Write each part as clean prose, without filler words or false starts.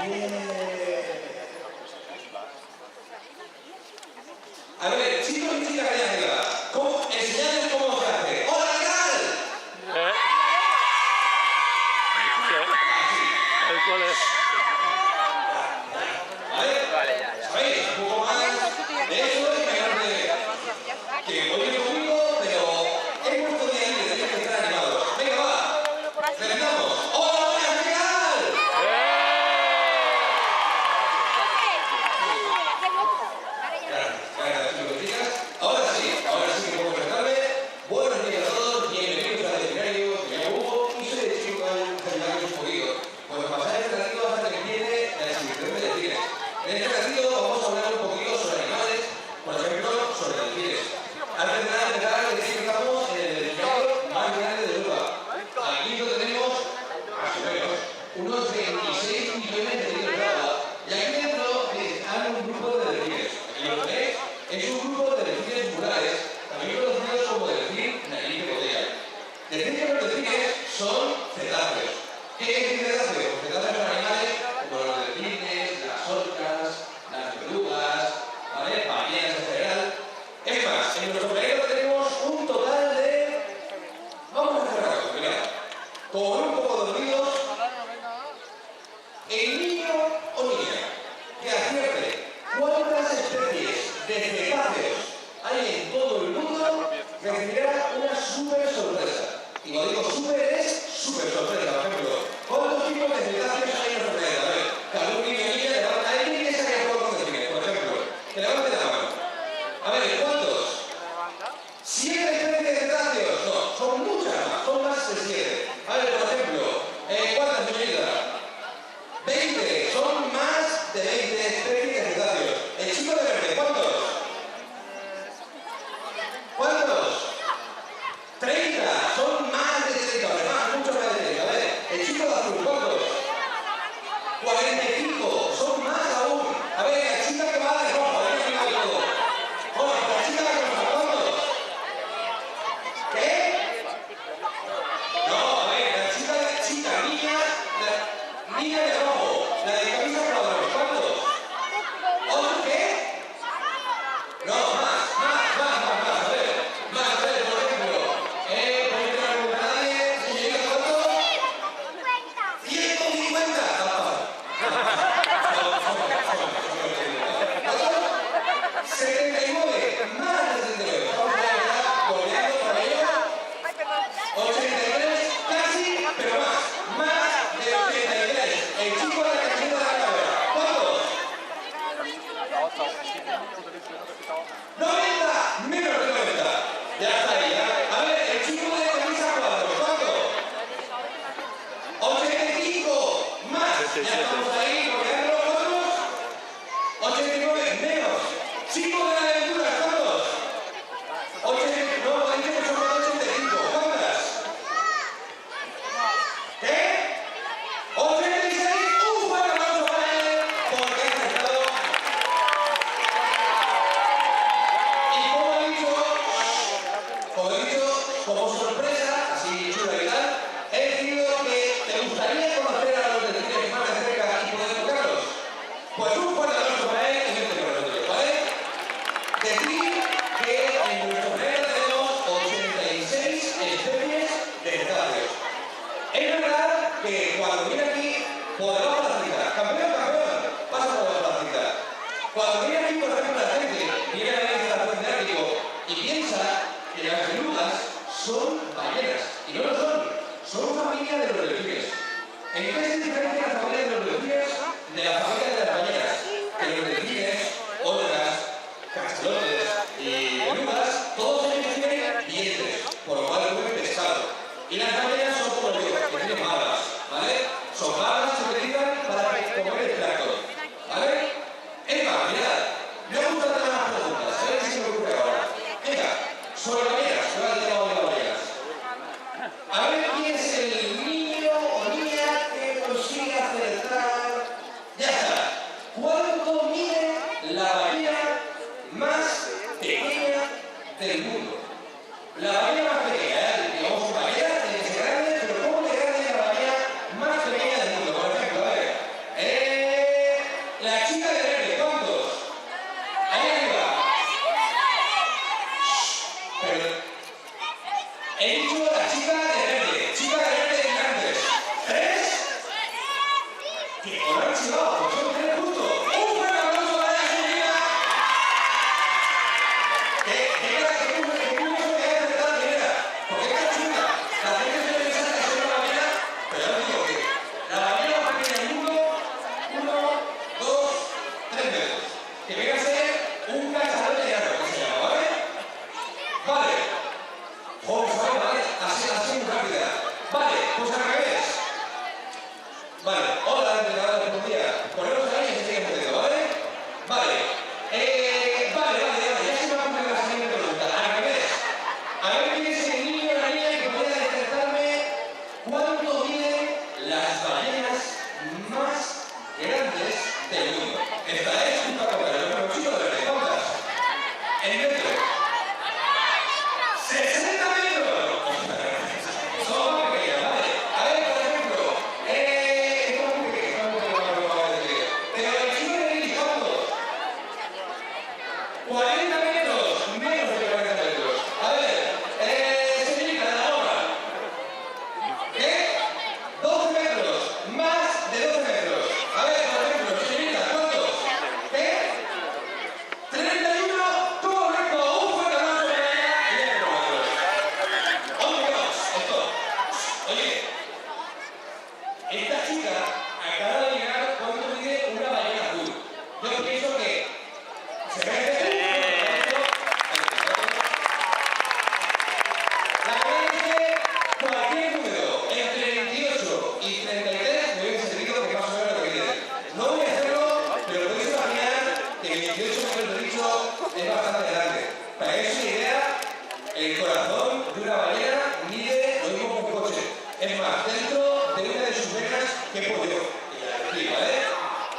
A ver, chicos y chicas allá arriba, enseñadles cómo se hace. ¡Hola, qué tal! ¿Cuál es? ¿Vale? ¿Sabéis? Un poco más de eso y menos de... que hoy es domingo, pero es vuestro día libre, tenéis que estar animados. Venga, va. Terminamos. ¡Hola, buenas, qué tal! Gracias, chicos y chicas. Ahora sí que puedo presentarme. Buenos días a todos, bienvenidos al veterinario. Me llamo Hugo y soy el chico del veterinario un poquito. Pues pasar este ratito hasta que empiece la exhibición de delfines. En este ratito vamos a hablar un poquito sobre animales, por ejemplo, sobre delfines. Antes de nada, empezar a decir que estamos en el veterinario más grande de Europa. Aquí lo tenemos, más o menos, unos 26 millones de litros de agua. Y aquí dentro hay un grupo de delfines. Aquí lo tenéis, es un grupo de delfines mulares, también conocidos como delfín nariz de botella. Decir que los delfines son cetáceos. ¿Qué es decir cetáceos? Cetáceos son animales como los delfines, las orcas, las belugas, ¿vale? Ballenas en general. Es más, en nuestro planeta tenemos un total de... Vamos a hacer algo, mirad. Como un poco dormidos, el niño o niña que acierte cuántas especies de cetáceos hay en todo el mundo recibirá una súper sorpresa. Y cuando digo súper es súper sorpresa. Por ejemplo, ¿cuántos tipos de cetáceos hay en nuestro planeta? A ver, cada un niño o niña levanta. ¿Hay alguien que se haya jugado con delfines, por ejemplo? Que levante la mano. A ver, ¿cuántos? ¿7 especies de cetáceos? No, son muchas más, son más de 7. A ver, por ejemplo, ¿cuántas, señorita? 20, son más de 20 especies de cetáceos. El chico de verde, ¿cuántos? ¿Cuántos? 30, son más de 30, además, mucho más de 30. A ver, el chico de azul, ¿cuántos? 45, son más aún. A ver, la chica que va de rojo, a ver qué va todo. Hola, la chica de rojo, ¿cuántos? ¿Qué? No, a ver, la niña de rojo, la de camisa cuadrados, ¿cuántos? ¿Otro qué? No, más, a ver, por ejemplo, ¿por qué no pregunta a nadie? Señorita, ¿cuántos? 150. ¿Cuántos? 79, más de 79. Vamos a ver, volviendo por ello. 83, casi, pero más de 83. El chico de la camiseta de la cabeza. ¿Cuántos? 90, menos de 90. Ya está ahí, ya. A ver, el chico de la camisa cuadrados. ¿Cuántos? 85, más. Ya estamos ahí, rodeando los otros. 89, menos. Chico de la aventura, ¿cuántos? 89, no, han dicho que son 85. ¿Cuántas? ¿Qué? 86, un buen aplauso para él, porque ha acertado. Y como he dicho, como sorpresa, así chula y tal, he decidido que te gustaría conocer a los delfines más de cerca y poder tocarlos. Pues un fuerte aplauso para él y vente con nosotros, ¿vale? Decir que en nuestro planeta tenemos 86 especies de cetáceos. Es verdad que cuando viene aquí, por debajo de la cita, campeón, pasa por debajo de la cita. Cuando viene aquí, por ejemplo, la gente viene a la instalación de Ártico y piensa que las belugas son ballenas. Y no lo son familia de los delfines. ¿En qué se diferencia la familia de los delfines de la familia de las ballenas? Que los delfines, orcas, cachalotes y belugas, todos ellos tienen vientres, por lo cual comen pescado. Y las ballenas son como yo, que tienen malas, ¿vale? Son malas, se utilizan para comer el plancton, ¿vale? Es más, mirad, me gustan todas las preguntas, a ver si se me ocurre ahora. Venga, sobre ballenas, que va el tema de las ballenas. A ver quién es el niño o niña que consigue hacer Que os han chivado, pues eso tiene justo. ¡Un fuerte aplauso para ella, señorita! Que curioso que haya acertado la primera. Porque esta chunga, la gente se piensa que es una ballena, pero ya os digo que la ballena más pequeña del mundo, 1, 2, 3 metros. Que viene a ser un cacharro de llano, que se llama, ¿vale? Vale. Joder, vale, así muy rápida. Vale, pues al revés. Vale, hola, entrenador de policía. Ponemos ahí y se sigue poniendo, ¿vale? Vale. Ya se me va a cumplir la siguiente pregunta. Al revés. A ver quién es el niño o la niña que podría despertarme cuánto miden las ballenas más grandes del mundo. Esta es un papel, pero chico de verdad. ¿Cuántas? En metro. 60 metros. Son más pequeñas, ¿vale? A ver, por ejemplo, pero el chico de Luis, ¿cuántos? 40 metros, menos de 40 metros. A ver, señorita de la obra. ¿Qué? 12 metros, más de 12 metros. A ver, por ejemplo, señorita, ¿cuántos? ¿Qué? 31, correcto, un fuerte aplauso para ella y ya metros. Oye, esta chica acaba de llegar cuando mide una ballena azul. Yo pienso que se merece la verdad es que cualquier número entre 28 y 33 me hubiese servido que más o menos lo que tiene. No voy a hacerlo, pero podéis imaginar que 28 metros de dicho es bastante grande. Para que os una idea, el corazón de una ballena mide lo mismo que un coche. Es más, dentro de una de sus venas que pollo. ¿Vale?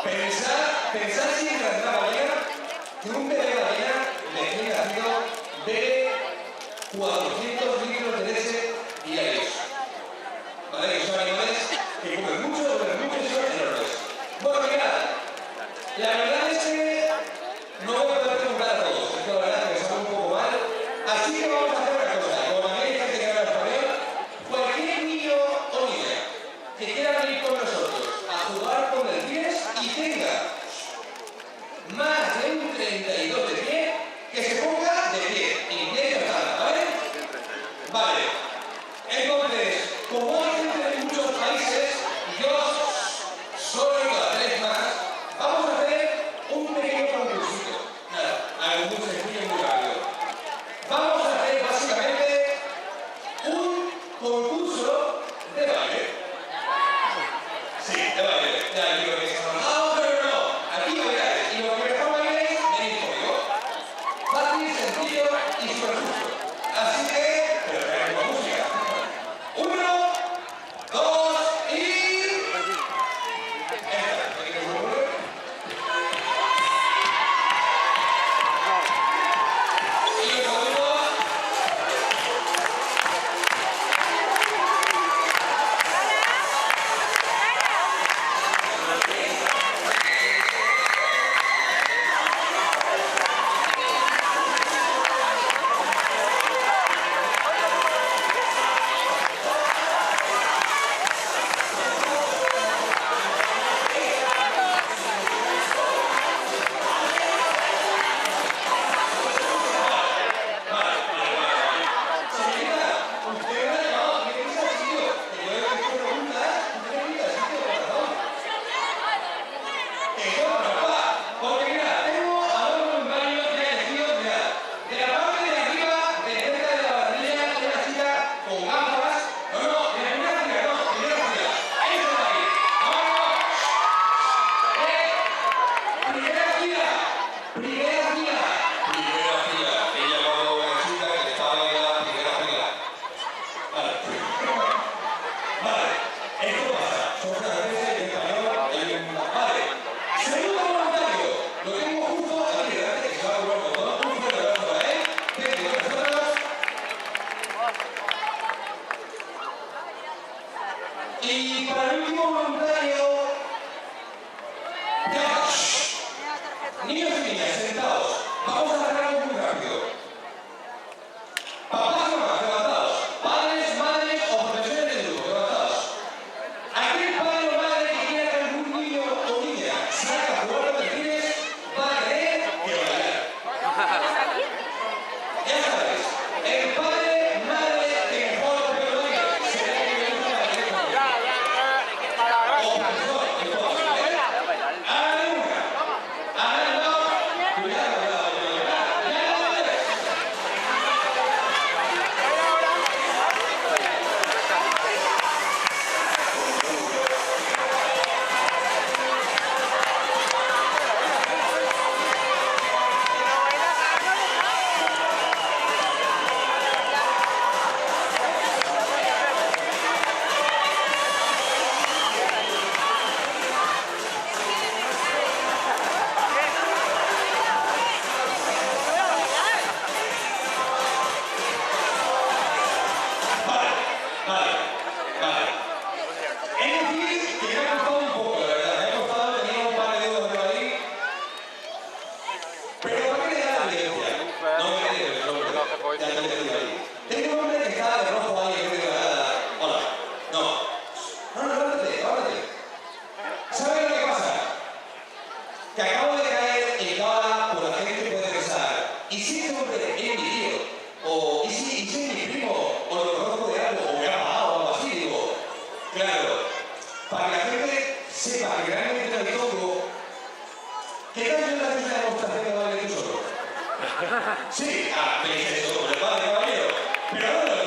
Pensad si es una ballena que un bebé ballena recién nacido bebe 400 litros de leche diarios. ¿Vale? Que son animales que comen mucho, beben mucho y son enormes. Bueno, mirad, la verdad es que no voy a poder preguntar a todos. Esto la verdad es que me sale un poco mal. Así que vamos a hacer una cosa. Como aquí hay gente que habla español, cualquier niño o niña que quiera venir con nosotros a jugar con el 10 y tenga más de un 32 de pie, que se ponga de pie. Y de hecho está, ¿vale? Vale. Entonces, como hay gente de muchos países, y yo solo he ido a 3 más, vamos a hacer un pequeño concursito. Nada, algo muy sencillo y muy rápido. Vamos a hacer básicamente un concurso de baile. Sí, de baile. Ya digo que se llama. Ah, pero no. Aquí bailáis. Y lo que mejor bailáis, venid conmigo. Fácil, sencillo y súper justo. Así que, pero traemos la música. 1, 2 y... Y los saludos. Y para el último voluntario, niños y niñas, sentados. Vamos a hacer algo muy rápido. Papás y mamás, levantados. Padres, madres o profesores del grupo, levantados. Aquel padre o madre que quiera que algún niño meten el tongo. ¿Qué tal si una fiesta de demostración de baile tú solo? Sí, me dices eso, pero vale, caballero. Pero bueno,